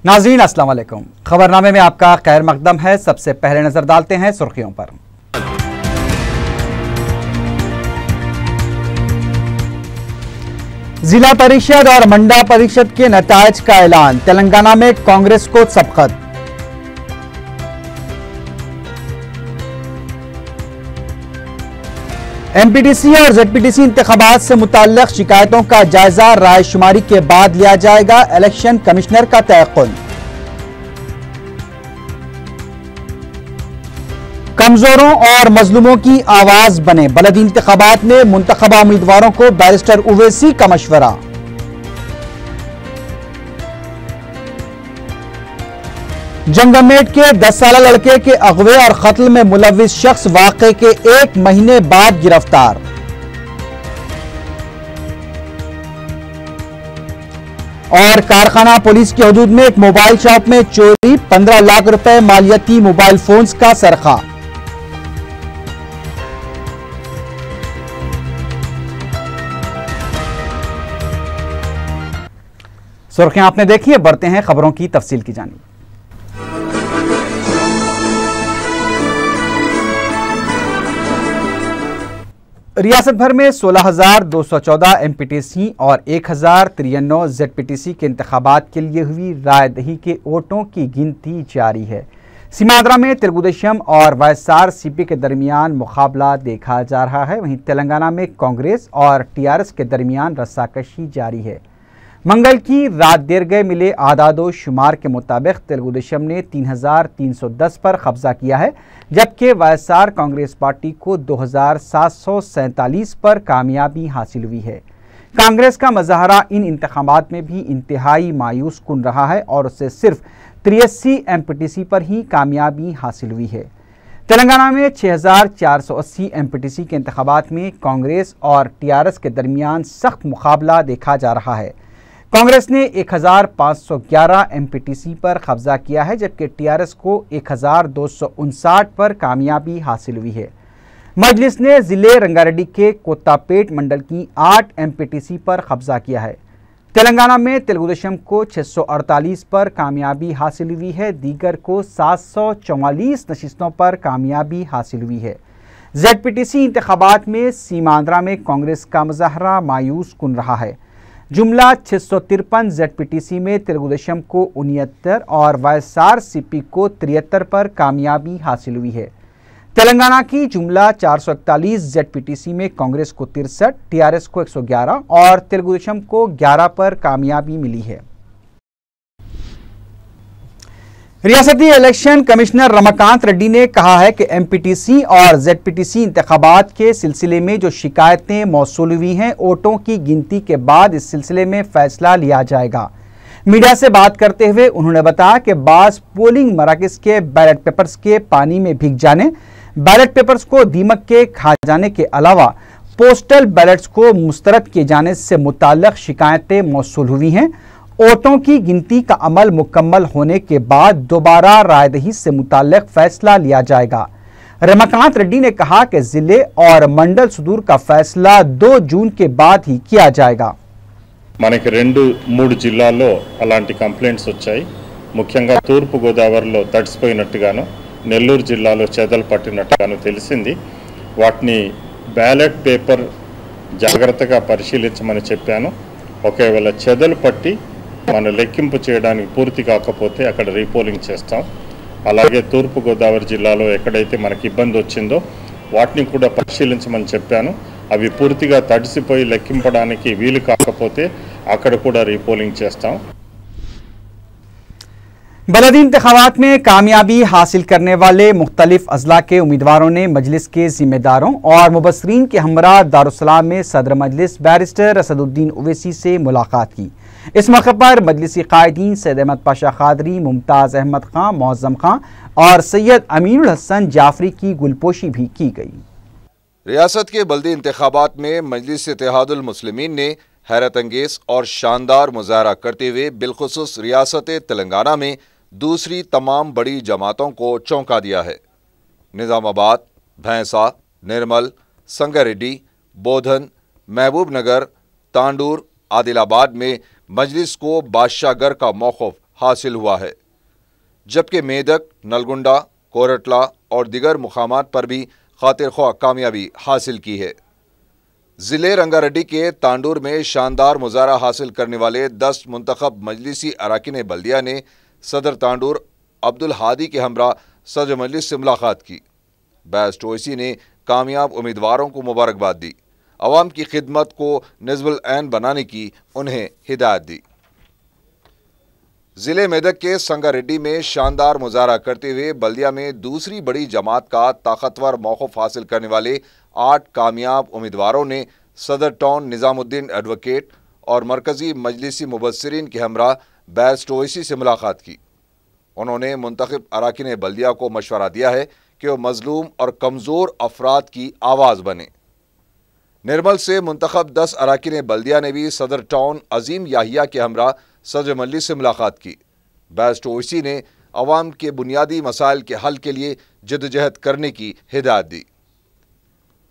नाज़रीन अस्सलाम वालेकुम। खबरनामे में आपका खैर मकदम है। सबसे पहले नजर डालते हैं सुर्खियों पर। जिला परिषद और मंडा परिषद के नतायज का ऐलान, तेलंगाना में कांग्रेस को सबकत। एमपीटीसी और जेडपीटीसी इंतखाबात से मुताल्लिक शिकायतों का जायजा रायशुमारी के बाद लिया जाएगा, इलेक्शन कमिश्नर का तयक्कुन। कमजोरों और मजलूमों की आवाज बने, बलदी इंतखाबात में मुंतखबा उम्मीदवारों को बैरिस्टर उवैसी का मशवरा। जंगमेट के 10 साल लड़के के अगवे और कत्ल में मुलविस शख्स वाक़े के 1 महीने बाद गिरफ्तार। और कारखाना पुलिस की हदूद में एक मोबाइल शॉप में चोरी, 15 लाख रुपए मालियती मोबाइल फोन्स का सरखा। सुर्खियां आपने देखी है, बढ़ते हैं खबरों की तफसील की जानिब। रियासत भर में 16,214 एमपीटीसी और 1,093 जेडपीटीसी के इंतखाबात के लिए हुई रायदही के वोटों की गिनती जारी है। सीमांध्रा में तेलुगुदेशम और वाईएसआरसीपी के दरमियान मुकाबला देखा जा रहा है। वहीं तेलंगाना में कांग्रेस और टीआरएस के दरमियान रस्साकशी जारी है। मंगल की रात देर गए मिले आदादो शुमार के मुताबिक तेलुगुदेशम ने 3,310 पर कब्जा किया है, जबकि वाईएसआर कांग्रेस पार्टी को 2,747 पर कामयाबी हासिल हुई है। कांग्रेस का मज़ाहरा इन इंतखाबात में भी इंतहाई मायूस कुन रहा है और उसे सिर्फ 83 एमपीटीसी पर ही कामयाबी हासिल हुई है। तेलंगाना में 6,480 एमपीटीसी के इंतखाबात में कांग्रेस और टीआरएस के दरमियान सख्त मुकाबला देखा जा रहा है। कांग्रेस ने 1,511 एमपीटीसी पर कब्जा किया है, जबकि टीआरएस को 1,259 पर कामयाबी हासिल हुई है। मजलिस ने जिले रंगारेड्डी के कोत्तापेट मंडल की 8 एमपीटीसी पर कब्जा किया है। तेलंगाना में तेलुगुदेशम को 648 पर कामयाबी हासिल हुई है, दीगर को 744 नशिस्तों पर कामयाबी हासिल हुई है। जेडपीटीसी इंतखाबात में सीमांध्रा में कांग्रेस का मुजाहरा मायूस कुन रहा है। जुमला 653 जेडपीटीसी में तेलुगुदेशम को 69 और वाईएसआरसीपी को 73 पर कामयाबी हासिल हुई है। तेलंगाना की जुमला 441 जेडपीटीसी में कांग्रेस को 63, टीआरएस को 111 और तेलुगुदेशम को 11 पर कामयाबी मिली है। रियासती इलेक्शन कमिश्नर रमाकांत रेड्डी ने कहा है कि एमपीटीसी और जेडपीटीसी इंतखाबात के सिलसिले में जो शिकायतें मौसूल हुई हैं, वोटों की गिनती के बाद इस सिलसिले में फैसला लिया जाएगा। मीडिया से बात करते हुए उन्होंने बताया कि बाज़ पोलिंग मराकज़ के बैलेट पेपर्स के पानी में भीग जाने, बैलेट पेपर्स को दीमक के खा जाने के अलावा पोस्टल बैलेट्स को मुस्तरद किए जाने से मुताल्लिक़ शिकायतें मौसूल हुई हैं। वोटों की गिनती का अमल मुकम्मल होने के बाद दोबारा रायदही से मुताल्लिक़ फैसला लिया जाएगा। रमाकांत रेड्डी ने कहा कि जिले और मंडल सुदूर का फैसला 2 जून के बाद ही किया जाएगा। మనకి 2-3 జిల్లాల్లో అలాంటి కంప్లైంట్స్ వచ్చాయి. ముఖ్యంగా తూర్పు గోదావరిలో తడిసిపోయినట్టుగాను, నెల్లూరు జిల్లాలో చెదలు పట్టినట్టుగాను తెలిసింది. వాటిని బ్యాలెట్ పేపర్ జాగ్రత్తగా పరిశీలించమని చెప్పాను. ఒకవేళ చెదలు పట్టి మన లెక్కింపు చేయడానికి పూర్తి కాకపోతే అక్కడ రీపోలింగ్ చేస్తాం. అలాగే తూర్పు గోదావరి జిల్లాలో ఎక్కడైతే మనకి ఇబ్బంది వచ్చిందో వాటిని కూడా పరిశీలించమని చెప్పాను. అవి పూర్తిగా తడిసిపోయి లెక్కింపడానికి వీలు కాకపోతే అక్కడ కూడా రీపోలింగ్ చేస్తాం। बलदी इंतखाबात में कामयाबी हासिल करने वाले मुख्तलिफ अजला के उम्मीदवारों ने मजलिस के जिम्मेदारों और मुबसरीन के हमरा दारुस्सलाम में सदर मजलिस बैरिस्टर असदुद्दीन उवैसी से मुलाकात की। इस मौके पर मजलिसी कायदीन सैयद अहमद पाशा खादरी, मुमताज़ अहमद खां, मौज़म खां और सैयद अमीनुल हसन जाफरी की गुलपोशी भी की गई। रियासत के बल्दी इंतखाबात में मजलिस इत्तेहादुल मुस्लिमीन ने हैरत अंगेज और शानदार मुजाहरा करते हुए बिलखुसूस रियासत तेलंगाना में दूसरी तमाम बड़ी जमातों को चौंका दिया है। निज़ामाबाद, भैंसा, निर्मल, संगारेड्डी, बोधन, महबूब नगर, तांडूर, आदिलाबाद में मजलिस को बादशाहगर का मौक़िफ़ हासिल हुआ है, जबकि मेदक, नलगुंडा, कोरटला और दिगर मुकामात पर भी खातिर ख्वाह कामयाबी हासिल की है। ज़िले रंगारेड्डी के तांडूर में शानदार मुजाहरा हासिल करने वाले 10 मुंतखब मजलिसी अराकीन बल्दिया ने सदर तांडूर अब्दुल हादी के हमरा सदर मजलिस से मुलाकात की। बेस्ट ओवैसी ने कामयाब उम्मीदवारों को मुबारकबाद दी, अवाम की खिदमत को निज़्बुल ऐन बनाने की उन्हें हिदायत दी। ज़िले मेदक के संगारेड्डी में शानदार मुजाहरा करते हुए बल्दिया में दूसरी बड़ी जमात का ताकतवर मौक़िफ़ हासिल करने वाले 8 कामयाब उम्मीदवारों ने सदर टाउन निज़ामुद्दीन एडवोकेट और मरकज़ी मजलिसी मुबस्सिरीन के हमरा बेस्ट ओवैसी से मुलाकात की। उन्होंने मुंतखब अराकीन बल्दिया को मशवरा दिया है कि वो मजलूम और कमज़ोर अफराद की आवाज़ बने। निर्मल से मुंतखब 10 अराकीन बल्दिया ने भी सदर टाउन अजीम याहिया के हमरा सदर मजलिस से मुलाकात की। बेस्ट ओवैसी ने अवाम के बुनियादी मसाइल के हल के लिए जद्दोजहद करने की हिदायत दी।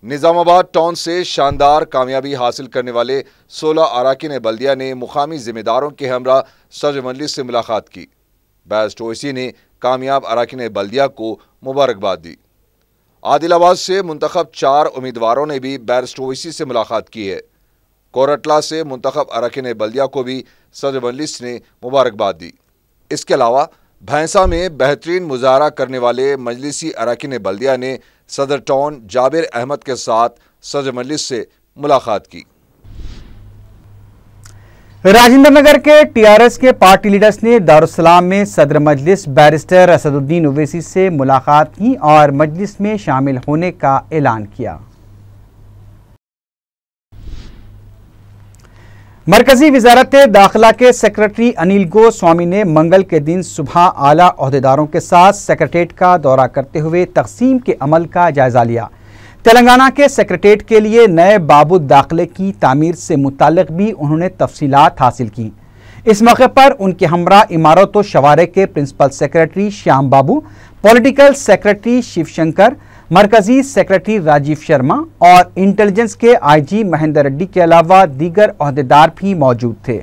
निज़ामाबाद टाउन से शानदार कामयाबी हासिल करने वाले 16 अराकीन बल्दिया ने मुकामी जिम्मेदारों के हमरा सदर मजलिस से मुलाकात की। बेस्ट ओवैसी ने कामयाब अराकीन बल्दिया को मुबारकबाद दी। आदिलाबाद से मुंतखब 4 उम्मीदवारों ने भी बेस्ट ओवैसी से मुलाकात की है। कोरटला से मुंतखब अराकीन बल्दिया को भी सदर मजलिस ने मुबारकबाद दी। इसके अलावा भैंसा में बेहतरीन मुजाहरा करने वाले मजलिसी अराकीन बल्दिया ने सदर टाउन जाबिर अहमद के साथ सदर मजलिस से मुलाकात की। राजेंद्र नगर के टीआरएस के पार्टी लीडर्स ने दारुस्सलाम में सदर मजलिस बैरिस्टर असदुद्दीन ओवैसी से मुलाकात की और मजलिस में शामिल होने का ऐलान किया। मरकजी वजारत दाखिला के सेक्रेटरी अनिल गोस्वामी ने मंगल के दिन सुबह आला ओहदेदारों के साथ सेक्रेटेरिएट का दौरा करते हुए तकसीम के अमल का जायजा लिया। तेलंगाना के सेक्रेटेरिएट के लिए नए बाबू दाखिले की तामीर से मुताल्लिक भी उन्होंने तफसीलात हासिल की। इस मौके पर उनके हमरा इमारत व शवारे के प्रिंसिपल सेक्रेटरी श्याम बाबू, पॉलिटिकल सेक्रेटरी शिवशंकर, मरकजी सेक्रेटरी राजीव शर्मा और इंटेलिजेंस के आईजी महेंद्र रेड्डी के अलावा दीगर ओहदेदार भी मौजूद थे।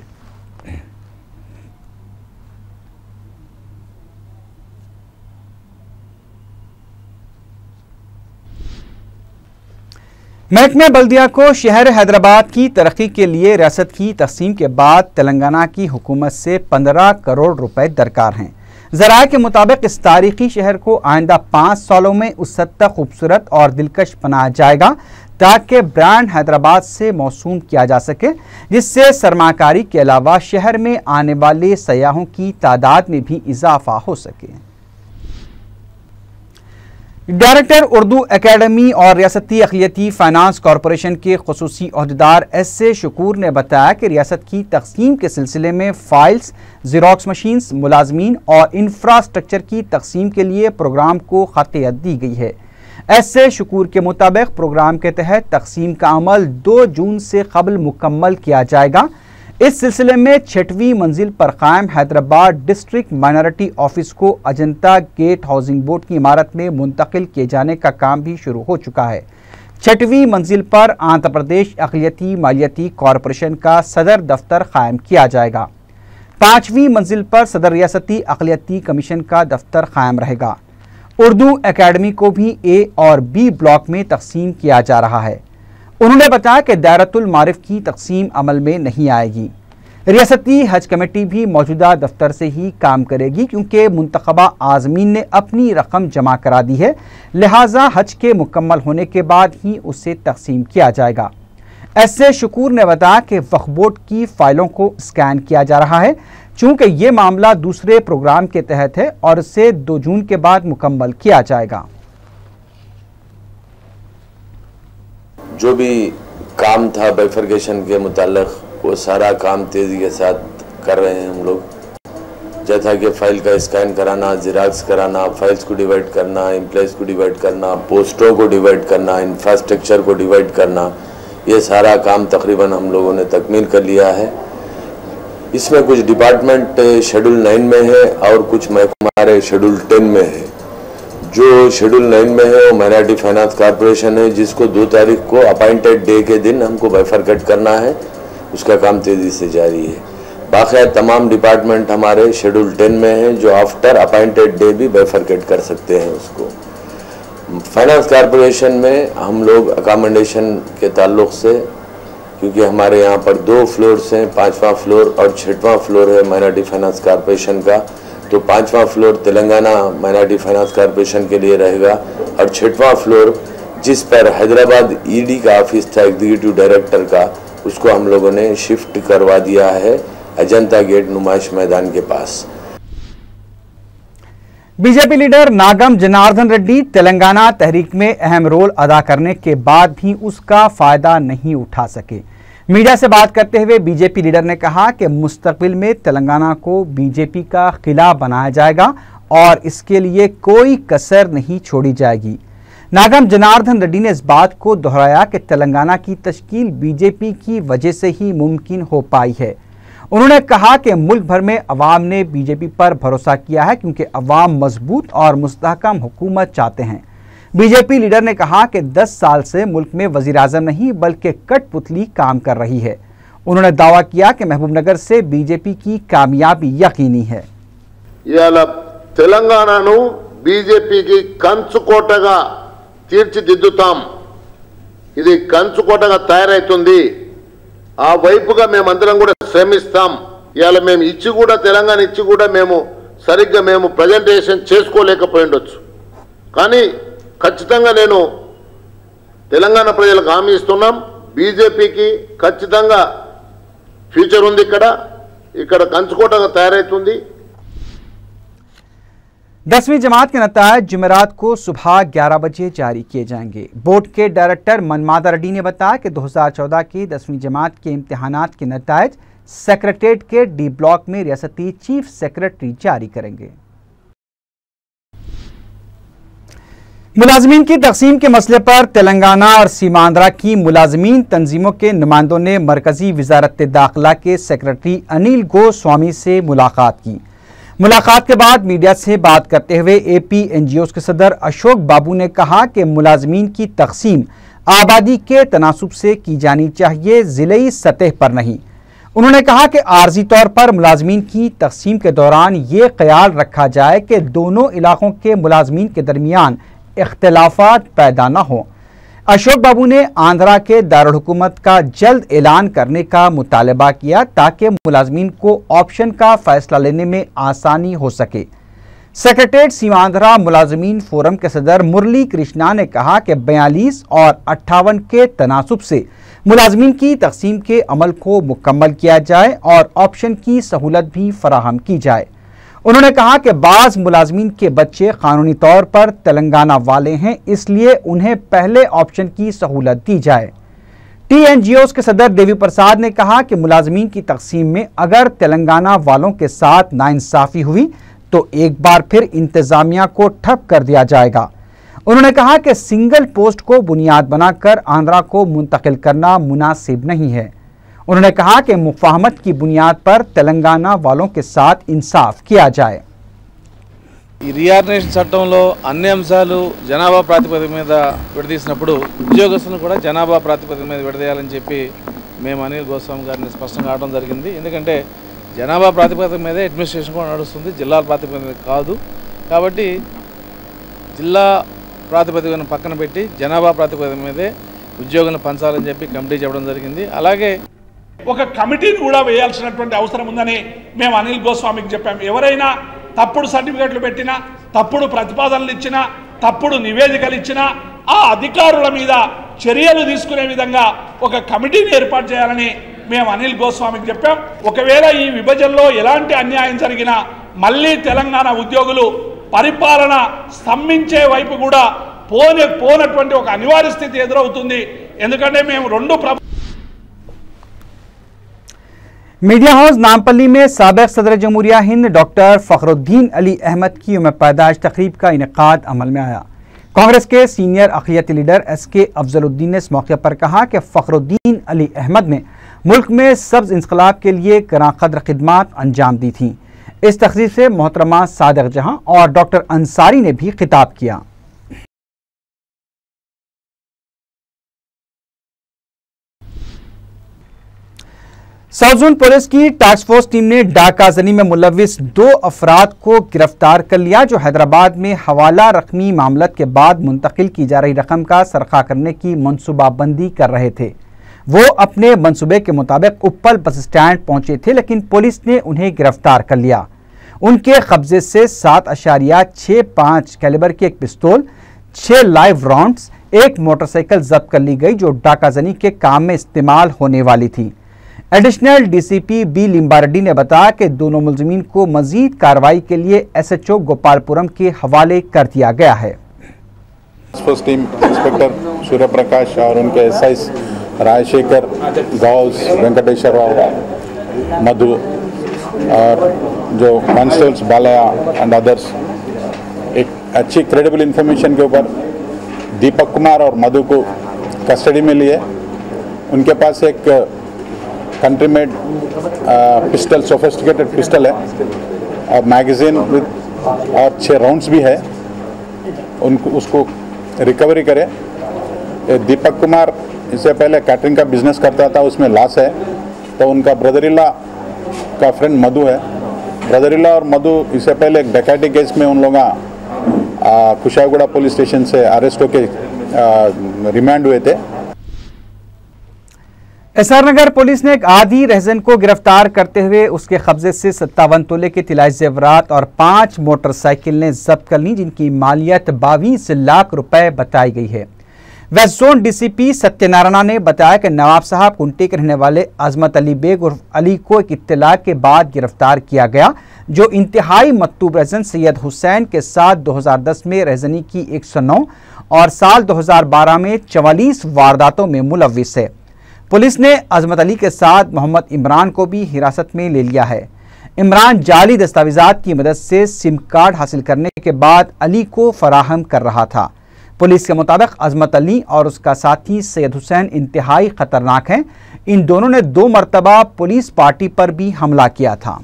महकमे बल्दिया को शहर हैदराबाद की तरक्की के लिए रियासत की तकसीम के बाद तेलंगाना की हुकूमत से 15 करोड़ रुपए दरकार हैं। ज़राए के मुताबिक इस तारीखी शहर को आइंदा 5 सालों में उस हद तक खूबसूरत और दिलकश बनाया जाएगा ताकि ब्रांड हैदराबाद से मौसूम किया जा सके, जिससे सरमाकारी के अलावा शहर में आने वाले सयाहों की तादाद में भी इजाफा हो सके। डायरेक्टर उर्दू एकेडमी और रियासती अक़लियती फाइनेंस कॉरपोरेशन के खुसूसी ओहदेदार एस.ए. शकूर ने बताया कि रियासत की तकसीम के सिलसिले में फाइल्स, ज़ेरॉक्स मशीन्स, मुलाजमीन और इंफ्रास्ट्रक्चर की तकसीम के लिए प्रोग्राम को ख़ातियत दी गई है। एस.ए. शकूर के मुताबिक प्रोग्राम के तहत तकसीम का अमल 2 जून से कबल मुकम्मल किया जाएगा। इस सिलसिले में 6वीं मंजिल पर कायम हैदराबाद डिस्ट्रिक्ट माइनॉरिटी ऑफिस को अजंता गेट हाउसिंग बोर्ड की इमारत में मुंतकिल किए जाने का काम भी शुरू हो चुका है। 6वीं मंजिल पर आंध्र प्रदेश अक़लियती मालियाती कॉरपोरेशन का सदर दफ्तर कायम किया जाएगा। 5वीं मंजिल पर सदर रियासती अक़लियती कमीशन का दफ्तर कायम रहेगा। उर्दू एकेडमी को भी ए और बी ब्लॉक में तकसीम किया जा रहा है। उन्होंने बताया कि दायरतुल मारिफ की तकसीम अमल में नहीं आएगी। रियासती हज कमेटी भी मौजूदा दफ्तर से ही काम करेगी क्योंकि मुंतखबा आज़मीन ने अपनी रकम जमा करा दी है, लिहाजा हज के मुकम्मल होने के बाद ही उसे तकसीम किया जाएगा। एस.ए. शकूर ने बताया कि वक्फ बोर्ड की फाइलों को स्कैन किया जा रहा है, चूँकि ये मामला दूसरे प्रोग्राम के तहत है और इसे 2 जून के बाद मुकम्मल किया जाएगा। जो भी काम था बाइफरकेशन के मुताल्लिक वो सारा काम तेज़ी के साथ कर रहे हैं हम लोग। जैसा कि फ़ाइल का स्कैन कराना, ज़ेरॉक्स कराना, फाइल्स को डिवाइड करना, एम्प्लॉइज़ को डिवाइड करना, पोस्टों को डिवाइड करना, इंफ्रास्ट्रक्चर को डिवाइड करना, ये सारा काम तकरीबन हम लोगों ने तकमील कर लिया है। इसमें कुछ डिपार्टमेंट शेड्यूल 9 में है और कुछ हमारे शेड्यूल 10 में है। जो शेड्यूल 9 में है वो माइनॉरिटी फाइनेंस कॉरपोरेशन है, जिसको 2 तारीख को अपॉइंटेड डे के दिन हमको बाइफरकेट करना है, उसका काम तेज़ी से जारी है। बाकी तमाम डिपार्टमेंट हमारे शेड्यूल 10 में हैं, जो आफ्टर अपॉइंटेड डे भी बाइफरकेट कर सकते हैं उसको। फाइनेंस कॉरपोरेशन में हम लोग अकोमोडेशन के ताल्लुक से, क्योंकि हमारे यहाँ पर 2 फ्लोर्स हैं, 5वां फ्लोर और 6वां फ्लोर है माइनॉरिटी फाइनेंस कॉरपोरेशन का, तो 5वां floor Telangana minority finance corporation के लिए रहेगा और 6वां फ्लोर जिस पर हैदराबाद ईडी का ऑफिस था एग्जीक्यूटिव डायरेक्टर का, उसको हम लोगों ने शिफ्ट करवा दिया है अजंता गेट नुमाइश मैदान के पास। बीजेपी लीडर नागम जनार्दन रेड्डी तेलंगाना तहरीक में अहम रोल अदा करने के बाद भी उसका फायदा नहीं उठा सके। मीडिया से बात करते हुए बीजेपी लीडर ने कहा कि मुस्तकबिल में तेलंगाना को बीजेपी का किला बनाया जाएगा और इसके लिए कोई कसर नहीं छोड़ी जाएगी। नागम जनार्दन रेड्डी ने इस बात को दोहराया कि तेलंगाना की तश्कील बीजेपी की वजह से ही मुमकिन हो पाई है। उन्होंने कहा कि मुल्क भर में अवाम ने बीजेपी पर भरोसा किया है क्योंकि अवाम मजबूत और मुस्तहकम हुकूमत चाहते हैं। बीजेपी लीडर ने कहा कि 10 साल से मुल्क में वजीर आजम नहीं बल्कि कठपुतली काम कर रही है। उन्होंने दावा किया कि महबूबनगर से बीजेपी की कामयाबी यकीनी है। तेलंगानानु बीजेपी की कंचुकोटगा తీర్చిదిద్దుతాం, ఇది కంచుకోటగా తయారైతుంది, ఆ వైపుగా మేమందరం కూడా శ్రమిస్తాం। ఇవాళ మేము ఇచ్చి కూడా తెలంగాణ ఇచ్చి కూడా మేము సరిగ్గా మేము ప్రజెంటేషన్ చేసుకోలేకపోయి ఉండొచ్చు, కానీ ఖచ్చితంగా నేను తెలంగాణ ప్రజలకు హామీ ఇస్తున్నాం, బీజేపీకి ఖచ్చితంగా ఫ్యూచర్ ఉంది, ఇక్కడ కంచుకోటగా తయారైతుంది। 10वीं जमात के नतायज जुमेरात को सुबह 11 बजे जारी किए जाएंगे। बोर्ड के डायरेक्टर मनमादा रेड्डी ने बताया कि 2014 की 10वीं जमात के इम्तिहानात के नतायज सेक्रेटेरिएट के डी ब्लॉक में रियासती चीफ सेक्रेटरी जारी करेंगे। मुलाजमीन की तकसीम के मसले पर तेलंगाना और सीमांध्रा की मुलाजमीन तंजीमों के नुमाइंदों ने मरकजी वजारत दाखिला के सेक्रेटरी अनिल गोस्वामी से मुलाकात की। मुलाकात के बाद मीडिया से बात करते हुए एपी एनजीओज के सदर अशोक बाबू ने कहा कि मुलाजमीन की तकसीम आबादी के तनासुब से की जानी चाहिए, जिले सतह पर नहीं। उन्होंने कहा कि आर्जी तौर पर मुलाजमीन की तकसीम के दौरान ये ख्याल रखा जाए कि दोनों इलाकों के मुलाजमीन के दरमियान इख्तलाफात पैदा न हो। अशोक बाबू ने आंध्रा के दारुल हुकूमत का जल्द ऐलान करने का मुतालबा किया ताकि मुलाजमीन को ऑप्शन का फैसला लेने में आसानी हो सके। सेक्रेटेरिएट सीमांध्रा मुलाजमीन फोरम के सदर मुरली कृष्णा ने कहा कि 42 और 58 के तनासुब से मुलाजमीन की तकसीम के अमल को मुकम्मल किया जाए और ऑप्शन की सहूलत भी फराहम की जाए। उन्होंने कहा कि बाज़ मुलाजमीन के बच्चे कानूनी तौर पर तेलंगाना वाले हैं, इसलिए उन्हें पहले ऑप्शन की सहूलत दी जाए। टीएनजीओज के सदर देवी प्रसाद ने कहा कि मुलाजमीन की तकसीम में अगर तेलंगाना वालों के साथ नाइंसाफी हुई तो एक बार फिर इंतजामिया को ठप कर दिया जाएगा। उन्होंने कहा कि सिंगल पोस्ट को बुनियाद बनाकर आंध्रा को मुंतकिल करना मुनासिब नहीं है। उन्होंने कहा कि मुफाहमत की बुनियाद पर तेलंगाना वालों के साथ इंसाफ किया जाए। ఈ రీఆర్గనైజేషన్ చట్టంలో అన్ని అంశాలు జనాభా ప్రాతిపదిక మీద విడదీసినప్పుడు ఉద్యోగస్తులను కూడా జనాభా ప్రాతిపదిక మీద విడదీయాలని చెప్పి మేము అనిల్ గోస్వామి గారిని స్పష్టంగా ఆడడం జరిగింది। ఎందుకంటే జనాభా ప్రాతిపదిక మీదే అడ్మినిస్ట్రేషన్ కూడా నడుస్తుంది, జిల్లాల ప్రాతిపదిక మీద కాదు। కాబట్టి జిల్లా ప్రాతిపదికను పక్కన పెట్టి జనాభా ప్రాతిపదిక మీదే ఉద్యోగులను పంచాలని చెప్పి కమిటీ చెప్పడం జరిగింది। అలాగే ఒక కమిటీని కూడా వేయాల్సినటువంటి అవసరం ఉందని మేము అనిల్ గోస్వామికి చెప్పాము। ఎవరైనా తప్పుడు సర్టిఫికెట్లు పెట్టినా, తప్పుడు ప్రతిపాదనలు ఇచ్చినా, తప్పుడు నివేదికలు ఇచ్చినా ఆ అధికారుల మీద చర్యలు తీసుకునే విధంగా ఒక కమిటీని ఏర్పాటు చేయాలని మేము అనిల్ గోస్వామికి చెప్పాం। ఒకవేళ ఈ విభజనలో ఎలాంటి అన్యాయం జరిగినా మళ్ళీ తెలంగాణ ఉద్యోగులు పరిపాలన స్తంభించే వైపు కూడా పోనటువంటి ఒక అనివార్య స్థితి ఎదురవుతుంది। ఎందుకంటే మేము రెండు मीडिया हाउस नामपल्ली में साबिक सदर जमहूरिया हिंद डॉक्टर फखरुद्दीन अली अहमद की यौम पैदाइश तकरीब का इनेकाद अमल में आया। कांग्रेस के सीनियर अक़लियती लीडर SK अफजलुद्दीन ने इस मौके पर कहा कि फखरुद्दीन अली अहमद ने मुल्क में सब्ज़ इंक़लाब के लिए कराक़द्र खिदमात अंजाम दी थी। इस तकरीब से मोहतरमा सादिक जहां और डॉक्टर अंसारी ने भी खिताब किया। साउथ जोन पुलिस की टास्क फोर्स टीम ने डाकाजनी में मुलविस 2 अफराद को गिरफ्तार कर लिया, जो हैदराबाद में हवाला रकमी मामलत के बाद मुंतकिल की जा रही रकम का सरखा करने की मनसूबाबंदी कर रहे थे। वो अपने मनसूबे के मुताबिक उप्पल बस स्टैंड पहुंचे थे, लेकिन पुलिस ने उन्हें गिरफ्तार कर लिया। उनके कब्जे से 7.65 कैलिबर की एक पिस्तौल, 6 लाइव राउंड्स, 1 मोटरसाइकिल जब्त कर ली गई, जो डाकाजनी के काम में इस्तेमाल होने वाली थी। एडिशनल डीसीपी बी लिम्बारेड्डी ने बताया कि दोनों मुलजिमीन को मजीद कार्रवाई के लिए एसएचओ गोपालपुरम के हवाले कर दिया गया है। First team inspector Surya Prakash और उनके एसआई राजशेखर, गौस, वेंकटेश्वर राव, मधु और जो कॉन्स्टेबल्स बालया एंड अदर्स एक अच्छी क्रेडिबल इंफॉर्मेशन के ऊपर दीपक कुमार और मधु को कस्टडी में लिए। उनके पास एक country made pistol, sophisticated pistol है और मैगजीन विद और 6 राउंड्स भी है, उनको उसको रिकवरी करे। दीपक कुमार इससे पहले कैटरिंग का बिजनेस करता था, उसमें लॉस है, तो उनका ब्रदर इन लॉ का फ्रेंड मधु है। ब्रदर इन लॉ और मधु इससे पहले एक डकैती केस में उन लोग कुशागुड़ा पुलिस स्टेशन से अरेस्ट होके रिमांड हुए थे। एसआर नगर पुलिस ने एक आधी रहजन को गिरफ्तार करते हुए उसके कब्जे से 57 तोले के तिलाई जेवरात और 5 मोटरसाइकिलें जब्त कर ली, जिनकी मालियत 22 लाख रुपए बताई गई है। वेस्ट जोन डीसीपी सत्यनारायण ने बताया कि नवाब साहब कुंटे के रहने वाले अजमत अली बेग उर्फ अली को एक इत्तला के बाद गिरफ्तार किया गया, जो इंतहाई मतूब रहजन सैयद हुसैन के साथ 2010 में रहजनी की 109 और साल 2012 में 44 वारदातों में मुलविस है। पुलिस ने अजमत अली के साथ मोहम्मद इमरान को भी हिरासत में ले लिया है। इमरान जाली दस्तावेजात की मदद से सिम कार्ड हासिल करने के बाद अली को फराहम कर रहा था। पुलिस के मुताबिक अजमत अली और उसका साथी सैयद हुसैन इंतहाई खतरनाक हैं। इन दोनों ने 2 मरतबा पुलिस पार्टी पर भी हमला किया था।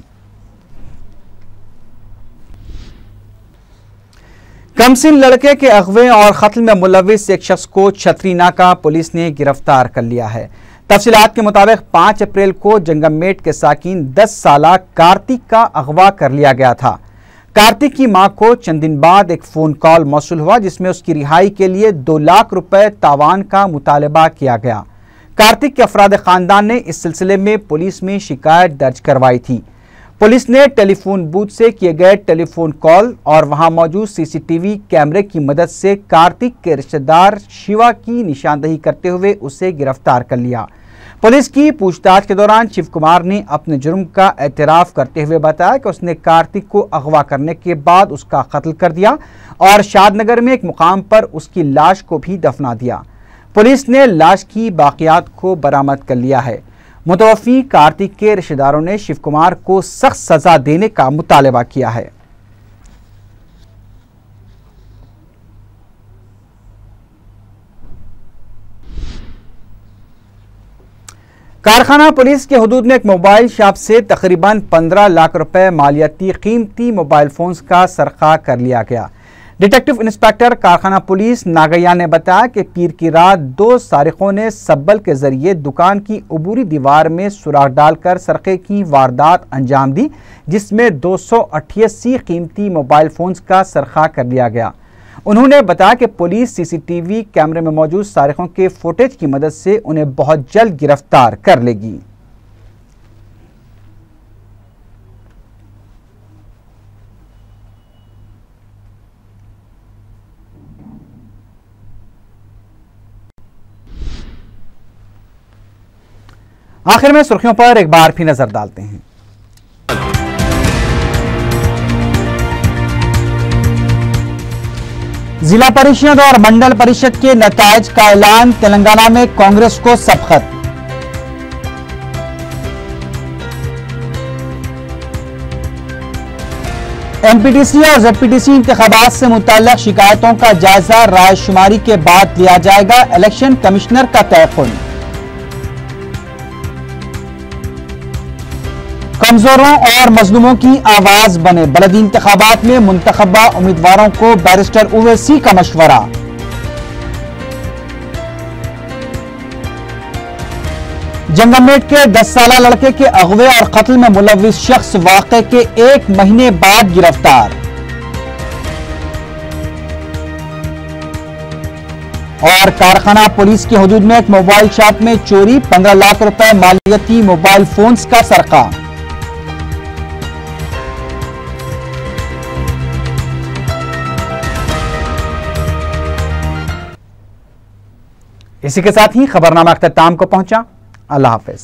कमसिन लड़के के अगवे और कत्ल में मुलविस एक शख्स को छतरीनाका पुलिस ने गिरफ्तार कर लिया है। तफसीलात के मुताबिक 5 अप्रैल को जंगममेट के साकिन 10 साला कार्तिक का अगवा कर लिया गया था। कार्तिक की मां को चंद दिन बाद एक फोन कॉल मौसूल हुआ, जिसमें उसकी रिहाई के लिए 2 लाख रुपए तावान का मुतालबा किया गया। कार्तिक के अफराद खानदान ने इस सिलसिले में पुलिस में शिकायत दर्ज करवाई थी। पुलिस ने टेलीफोन बूथ से किए गए टेलीफोन कॉल और वहां मौजूद सीसीटीवी कैमरे की मदद से कार्तिक के रिश्तेदार शिवा की निशानदेही करते हुए उसे गिरफ्तार कर लिया। पुलिस की पूछताछ के दौरान शिव कुमार ने अपने जुर्म का एतराफ करते हुए बताया कि उसने कार्तिक को अगवा करने के बाद उसका कत्ल कर दिया और शादनगर में एक मुकाम पर उसकी लाश को भी दफना दिया। पुलिस ने लाश की बाकियात को बरामद कर लिया है। मुतवफ़ी कार्तिक के रिश्तेदारों ने शिव कुमार को सख्त सजा देने का मुतालबा किया है। कारखाना पुलिस के हुदूद में एक मोबाइल शॉप से तकरीबन 15 लाख रुपए मालियाती कीमती मोबाइल फोन्स का सरखा कर लिया गया। डिटेक्टिव इंस्पेक्टर कारखाना पुलिस नागैया ने बताया कि पीर की रात 2 सारिकों ने सब्बल के जरिए दुकान की अबूरी दीवार में सुराख डालकर सरखे की वारदात अंजाम दी, जिसमें 288 कीमती मोबाइल फोन्स का सरखा कर लिया गया। उन्होंने बताया कि पुलिस सीसीटीवी कैमरे में मौजूद सारिकों के फुटेज की मदद से उन्हें बहुत जल्द गिरफ्तार कर लेगी। आखिर में सुर्खियों पर एक बार फिर नजर डालते हैं। जिला परिषद और मंडल परिषद के नताइज का ऐलान, तेलंगाना में कांग्रेस को सबकत। एमपीटीसी और जेडपीटीसी इंतखाबात से मुताल्लिक शिकायतों का जायजा रायशुमारी के बाद लिया जाएगा, इलेक्शन कमिश्नर का तयक़ुन। कमजोरों और मजलूमों की आवाज बने, बलदी इंतखाबात में मुंतखबा उम्मीदवारों को बैरिस्टर ओवैसी का मशवरा। जंगमनेट के 10 साला लड़के के अगवे और कत्ल में मुलविस शख्स वाक़े के 1 महीने बाद गिरफ्तार। और कारखाना पुलिस की हदूद में एक मोबाइल शॉप में चोरी, 15 लाख रुपए मालियती मोबाइल फोन्स का सरका। इसी के साथ ही खबरनामा अख्ताम को पहुंचा। अल्लाह हाफिज।